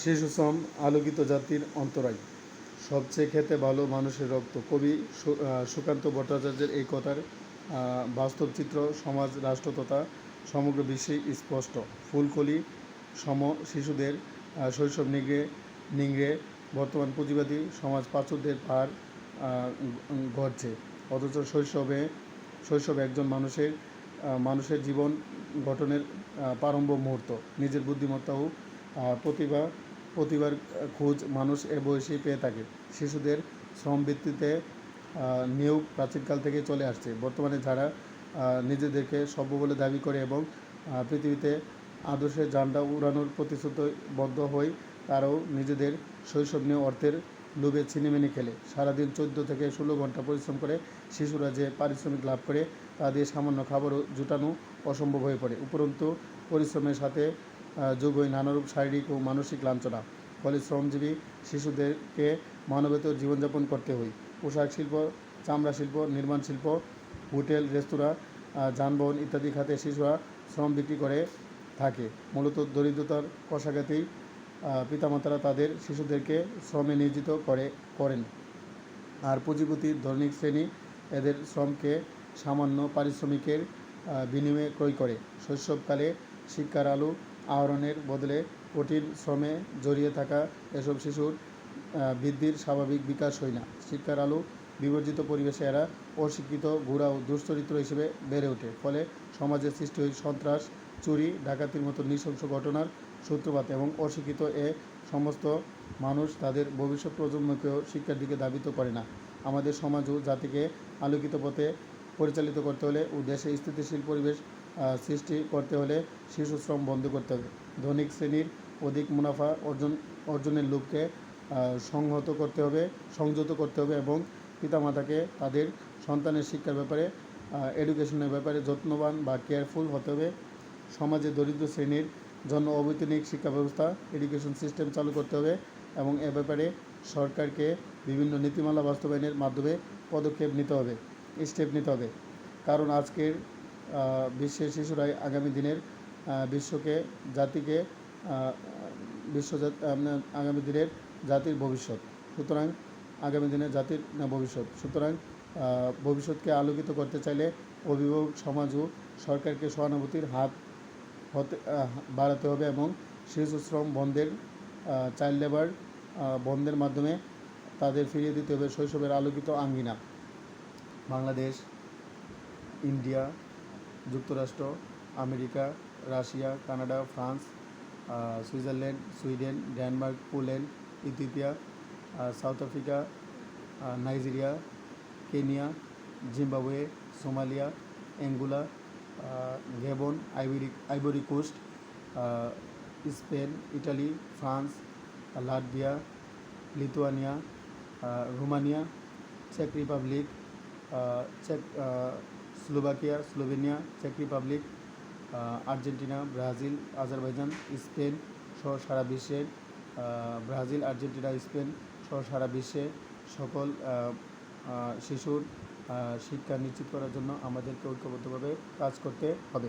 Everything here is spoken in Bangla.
শিশু শ্রম আলোকিত জাতির অন্তরায়, সবচেয়ে খেতে ভালো মানুষের রক্ত। কবি সুকান্ত ভট্টাচার্যের এই কথার বাস্তব চিত্র সমাজ, রাষ্ট্র তথা সমগ্র বিশ্বেই স্পষ্ট। ফুলকলি সম শিশুদের শৈশব নিংড়ে বর্তমান পুঁজিবাদী সমাজ প্রাচুর্যের পার ঘটছে। অথচ শৈশবে একজন মানুষের জীবন গঠনের প্রারম্ভ মুহূর্ত। নিজের বুদ্ধিমত্তা ও প্রতিভার খোঁজ মানুষ এ বয়সেই পেয়ে থাকে। শিশুদের শ্রমবৃত্তিতে নিয়োগ প্রাচীনকাল থেকে চলে আসছে। বর্তমানে যারা নিজেদেরকে সভ্য বলে দাবি করে এবং পৃথিবীতে আদর্শের ঝান্ডা উড়ানোর প্রতিশ্রুতিবদ্ধ হয়, তারাও নিজেদের শৈশব নিয়ে অর্থের লোভে ছিনিমিনি খেলে। সারাদিন 14 থেকে 16 ঘন্টা পরিশ্রম করে শিশুরা যে পারিশ্রমিক লাভ করে, তা দিয়ে সামান্য খাবারও জুটানো অসম্ভব হয়ে পড়ে। উপরন্তু পরিশ্রমের সাথে যোগ হয় নানারূপ শারীরিক ও মানসিক লাঞ্ছনা। ফলে শ্রমজীবী শিশুদেরকে মানবেতর জীবনযাপন করতে হয়। পোশাক শিল্প, চামড়া শিল্প, নির্মাণ শিল্প, হোটেল, রেস্তোরাঁ, যানবাহন ইত্যাদি খাতে শিশুরা শ্রম বিক্রি করে থাকে। মূলত দরিদ্রতার কষাঘাতেই পিতামাতারা তাদের শিশুদেরকে শ্রমে নিয়োজিত করেন। আর পুঁজিপতি ধনিক শ্রেণী এদের শ্রমকে সামান্য পারিশ্রমিকের বিনিময়ে ক্রয় করে। শৈশবকালে শিক্ষার আলো আহরণের বদলে কঠিন শ্রমে জড়িয়ে থাকা এসব শিশুর বৃদ্ধির স্বাভাবিক বিকাশ হয় না। শিক্ষার আলো বিবর্জিত পরিবেশে এরা অশিক্ষিত, ঘোড়া ও দুশ্চরিত্র হিসেবে বেড়ে ওঠে। ফলে সমাজে সৃষ্টি হয় সন্ত্রাস, চুরি, ডাকাতির মতো নৃশংস ঘটনার সূত্রপাত। এবং অশিক্ষিত এ সমস্ত মানুষ তাদের ভবিষ্যৎ প্রজন্মকেও শিক্ষার দিকে ধাবিত করে না। আমাদের সমাজ ও জাতিকে আলোকিত পথে পরিচালিত করতে হলে ও দেশে স্থিতিশীল পরিবেশ সৃষ্টি করতে হলে শিশু শ্রম বন্ধ করতে হবে। ধনিক শ্রেণীর অধিক মুনাফা অর্জনের লোভকে সংযত করতে হবে এবং পিতামাতাকে তাদের সন্তানের শিক্ষার ব্যাপারে, এডুকেশনের ব্যাপারে যত্নবান বা কেয়ারফুল হতে হবে। সমাজে দরিদ্র শ্রেণীর জন্য অবৈতনিক শিক্ষা ব্যবস্থা, এডুকেশন সিস্টেম চালু করতে হবে এবং এ ব্যাপারে সরকারকে বিভিন্ন নীতিমালা বাস্তবায়নের মাধ্যমে স্টেপ নিতে হবে। কারণ আজকের বিশ্বের শিশুরাই আগামী দিনের আগামী দিনের জাতির ভবিষ্যৎ। সুতরাং ভবিষ্যৎকে আলোকিত করতে চাইলে অভিভাবক সমাজ ও সরকারকে সহানুভূতির হাত বাড়াতে হবে এবং শিশু শ্রম বন্ধের, চাইল্ড লেবার বন্ধের মাধ্যমে তাদের ফিরিয়ে দিতে হবে শৈশবের আলোকিত আঙ্গিনা। বাংলাদেশ, ইন্ডিয়া, যুক্তরাষ্ট্র, America, Russia, Canada, France, Switzerland, Sweden, Denmark, Poland, Ethiopia, south Africa, Nigeria, Kenya, Zimbabwe, Somalia, Angola, Gabon, ivory coast, Spain, Italy, France, Latvia, Lithuania, Romania, check Republic, Slovakia, Slovenia, check Republic, Argentina, Brazil, Azerbaijan, Spain সহ সারা বিশ্বের সারা বিশ্বে সকল শিশুর শিক্ষা নিশ্চিত করার জন্য আমাদেরকে ঐক্যবদ্ধভাবে কাজ করতে হবে।